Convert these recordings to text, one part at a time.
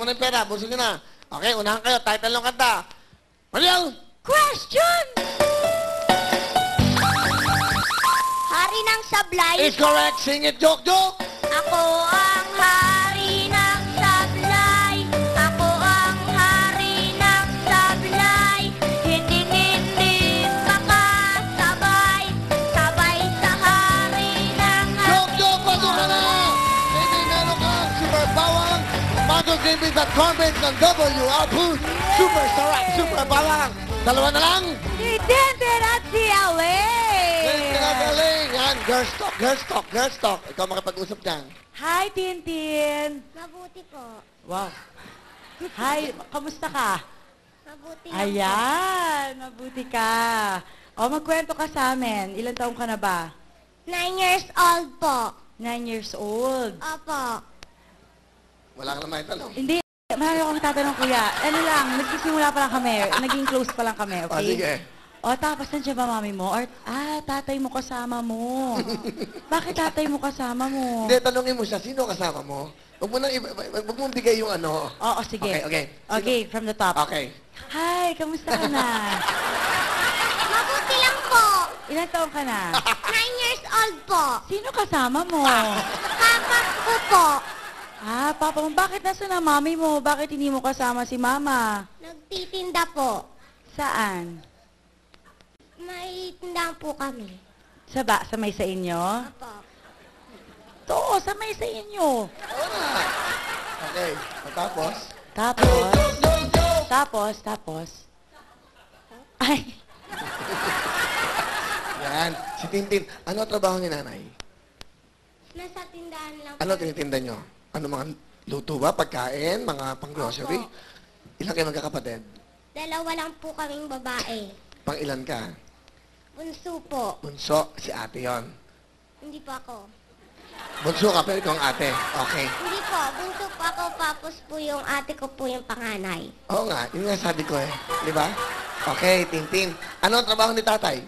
mo na yung pera. Busin nyo na. Okay, unahan kayo. Title ng kanta. Mariel! Question! Hari ng sablay. Is correct. Sing it, joke. Ako ang hari ng sablay. Ako ang hari ng sablay. Hindi makasabay. Sabay sa hari ng Joke, pasok ka na! Hindi meron ka. Super bawang. Magos Games at comments ng W. Output. Super sarap. Super bawang. Dalawa na lang. Si Tintin at si Away. Pinagaling. Yan. Girls talk. Ikaw makipag-usap dyan. Hi, Tintin! Mabuti po. Wow. Hi, kamusta ka? Mabuti Ayan, mabuti ka. O, magkwento ka sa amin. Ilan taong ka na ba? 9 years old po. 9 years old. Opo. Wala ka naman yung tanong. Hindi, marami akong tatanong, kuya. Ano lang, nagsisimula pa lang kami. Naging close pa lang kami, okay? Sige. O, tapos nandiyan ba mami mo? Or, tatay mo kasama mo. Bakit tatay mo kasama mo? Hindi, tanongin mo siya, sino kasama mo? Huwag mong bigay yung ano. Oo, sige. Okay. Okay, from the top. Okay. Hi, kamusta ka na? Mabuti lang po. Ilan taong ka na? 9 years old po. Sino kasama mo? Papa ko po. Papa mo, bakit nasa na mami mo? Bakit hindi mo kasama si mama? Nagtitinda po. Saan? May tindahan po kami. Sa may sa inyo? Opo. Oo, sa may sa inyo. Oo na. Okay. Tapos. Ay, Yan. Si Tintin. Ano ang trabaho ni nanay? Nasa tindahan lang Ano tinitinda nyo? Ano mga luto ba? Pagkain? Mga pang-grocery? Opo. Ilan kayo magkakapatid? 2 lang po kaming babae. Pang ilan ka? Bunso po. Bunso. Si ate yon. Hindi po ako. Bunso ka, pero ikaw ang ate. Okay. Hindi po. Bunso po ako. Tapos po yung ate ko po yung panganay. Oo nga. Yun nga sabi ko eh. Di ba? Okay, Tintin. Ano ang trabaho ni tatay?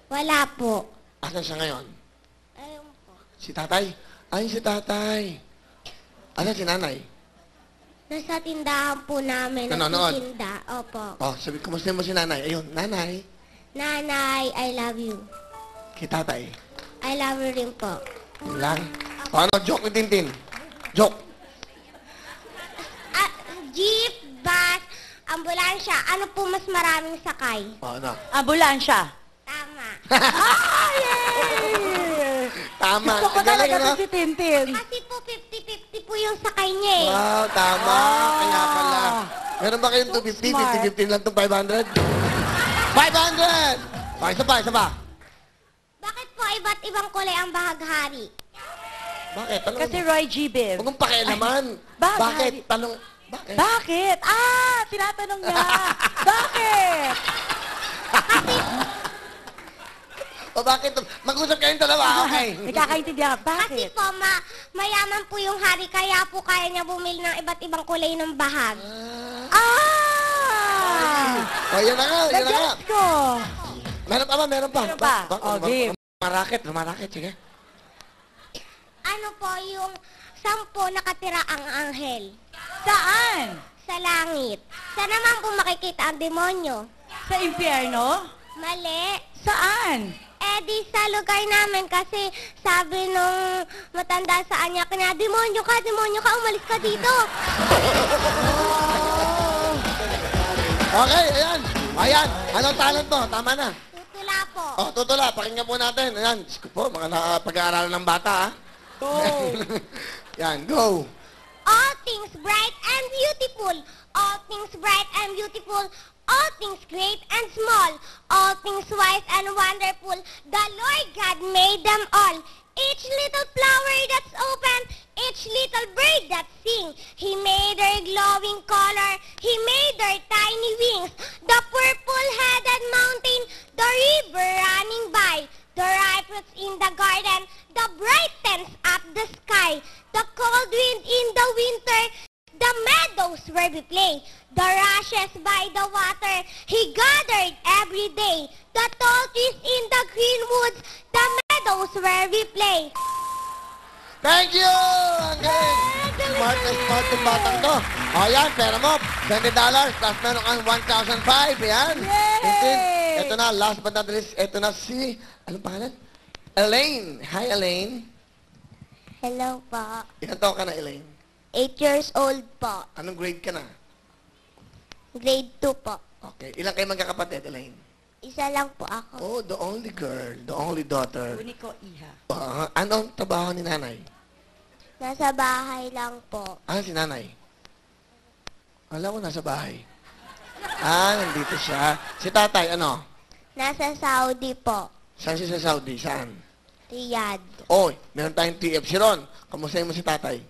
Wala po. Asan siya ngayon? Ayun po. Si tatay? Ay, si tatay. Asan si nanay? Nasa tindahan po namin. Nanonood? Nagtitinda. Opo. Oh, sabi, kumusta mo si nanay? Ayun, nanay. Nanay, I love you. Kay tatay. I love you rin po. Yun lang. O ano, joke ni Tintin? Joke. Jeep, bus, ambulansya. Ano po mas maraming sakay? O ano? ambulansya. Tama. Yay! Tama. Gusto ko Ang galing, talaga ano? to si Tintin. Kasi po 50-50 po yung sakay niya eh. Wow, tama. Kaya pala. Meron ba kayong So 250? smart. 50-15 lang itong 500? 500! O, isa pa. Bakit po iba't ibang kulay ang bahaghari? Bakit? Tanong Kasi mo. Roy G. Biv. Huwag mong pakialaman. Bakit? Bakit? Tanong. Bakit? Bakit? Tinatanong niya. Bakit? O bakit? Mag-usap kayong dalawa. Okay. Nagkakaintindihan ka. Kasi Bakit? po mayaman po yung hari kaya po kaya niya bumili ng iba't ibang kulay ng bahag. O, yan na nga. Nag-gets ko. Meron pa ba? Meron pa. O, game. Maraket. Sige. Ano po yung 10 nakatira ang anghel? Saan? Sa langit. Saan naman po makikita ang demonyo? Sa impyerno? Mali. Saan? Di sa lugar namin kasi sabi nung matanda sa kanya, demonyo ka, umalis ka dito. Okay, ayan. Anong talent mo? Tama na. Tutula po. O, tutula. Pakinggan po natin. Ayan. Diyos ko po, mga nakapag-aaral ng bata, ha? Go. Yan, go. All things bright and beautiful. All things bright and beautiful. All things great and small. All things wise and wonderful. The Lord God made them all. Each little flower that's open, each little bird that sing. He made their glowing color. He made their tiny wings. The purple-headed mountain, the river running by. The ripe fruits in the garden, the brightens up the sky. The cold wind in the winter, the meadows where we play. The rushes by the water, he gathered every day. The tall trees in the green woods, the meadows where we play. Thank you! Ang galing! Smart na smart yung batang to. O yan, pera mo. $20 plus meron kang 1,005. Yan. Yay! Tintin. Ito na, last but not least, ito na si, anong pangalan? Elaine. Hi, Elaine. Hello po. Ilan taon ka na, Elaine? 8 years old po. Anong grade ka na? Grade 2 po. Okay. Ilan kayo magkakapatid, Elaine? Isa lang po ako. Oh, the only girl, the only daughter. Uniko iha. Anong trabaho ni nanay? Nasa bahay lang po. Si nanay? Alam ko, nasa bahay. Nandito siya. Si tatay, ano? Nasa Saudi po. Saan siya sa Saudi? Saan? Riyadh. Oy, meron tayong TF si Ron. Kamusta mo si tatay?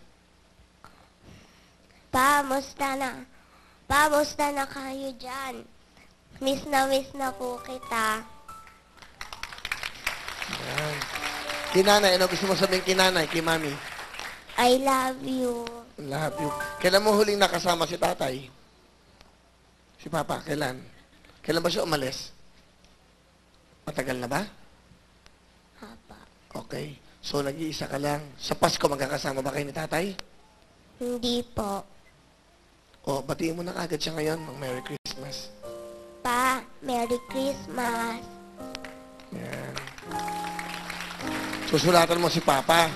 Musta na? Musta na kayo dyan? Miss na po kita. Yan. Kinanay, ano gusto mo sabihin kinanay, kay mami? I love you. Love you. Kailan mo huling nakasama si tatay? Si papa, kailan? Kailan ba siya umalis? Matagal na ba? Hapa. Okay. So, nag-iisa ka lang. Sa Pasko, magkakasama ba kayo ni tatay? Hindi po. O, batiin mo na agad siya ngayon ng Merry Christmas. Pa, Merry Christmas. Yan. Susulatan mo si Papa.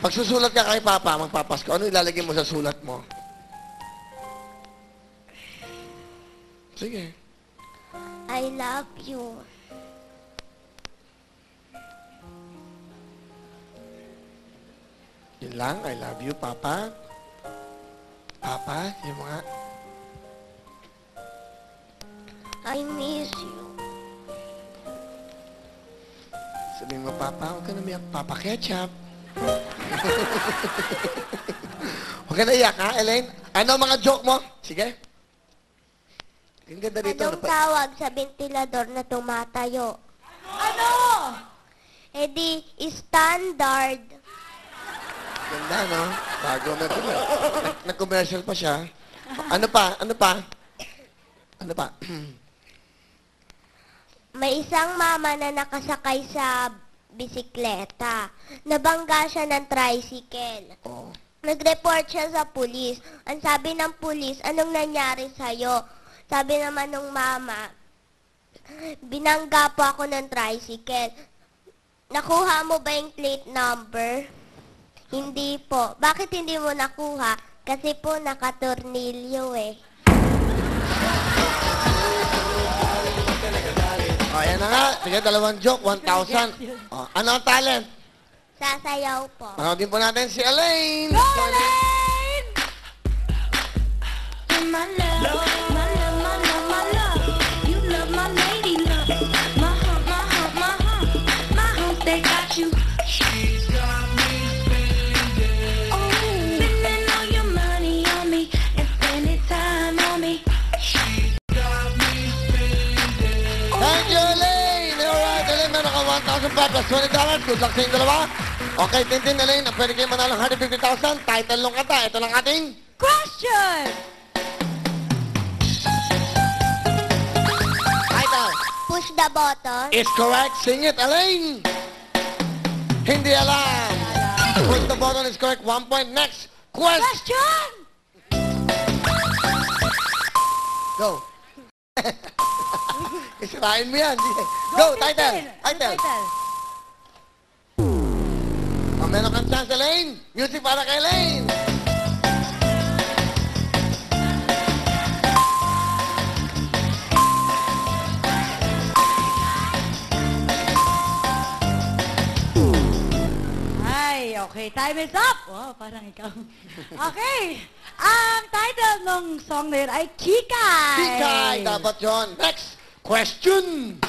Pag susulat ka kay Papa, magpapasko, ano ilalagay mo sa sulat mo? Sige. I love you. Yun lang, I love you, Papa. Papa, yung mga... I miss you. Sabihin mo, Papa, huwag ka na miyak. Papa Ketchup. Huwag ka na iyak, ha, Elaine? Ano ang mga joke mo? Sige. Ang ganda dito. Anong tawag sa ventilador na tumatayo? Ano? Eh di, standard. Ganda, no? Bago na ito. Nag-commercial pa siya. Ano pa? Ano pa? Ano pa? May isang mama na nakasakay sa bisikleta. Nabangga siya ng tricycle. Oh. Nag-report siya sa pulis. Ang sabi ng pulis, anong nangyari sa'yo? Sabi naman ng mama, binangga po ako ng tricycle. Nakuha mo ba yung plate number? Hindi po. Bakit hindi mo nakuha? Kasi po nakatornilyo eh. O, ayan na nga. Sige, dalawang joke, 1,000. O, ano ang talent? Sasayaw po. Manoodin po natin si Elaine. Go, Elaine! My love, my love, my love, my love. You love my lady love. My hump, my hump, my hump. My hump, they got you. She's got me spending. Oh, spending all your money on me and spending time on me. She's got me spending. Thank you, Elaine. Alright, Elaine, meron ka 1,000 plus $20. Good luck sa inyong dalawa. Okay, Tintin, Elaine, pwede kayo manalo 150,000. Title nung kata. Ito lang ating... Question! Title. Push the button. Is correct. Sing it, Elaine. Hindi alam. Push the button is correct. 1 point. Next. Question. Question! Go. Isirain mo yan. Go, title. Ano Title. O, meron kang chance, Elaine. Music para kay Elaine. Ay, okay. Time is up! Oh, parang ikaw. Okay. Ang title ng song na yun ay Kikay. Kikay. Dapat yun. Next. Question.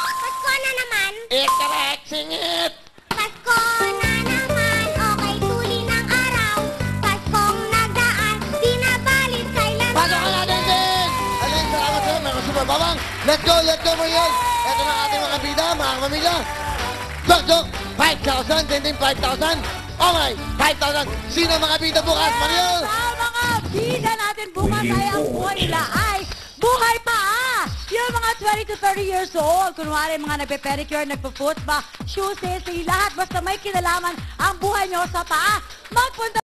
Pasko na naman. Is correct. Sing it. Pasko na naman. Okay, tuli ng araw. Paskong nagdaan. Di na balit kailan. Pasok ka natin din. Elaine, salamat sa'yo. Meron super babang. Let's go, Mariel. Ito na ating mga bida, mga pamilya. Jok, 5,000. Tintin, 5,000. Okay, 5,000. Sino mga bida bukas, Mariel? Sa mga bida natin bukas ay ang buhay nila ay buhay pa! Yung mga 20 to 30 years old, kunwari mga nagpe-pedicure, nagpo-foot ba, shoes, lahat, basta may kinalaman ang buhay nyo sa paa, magpunta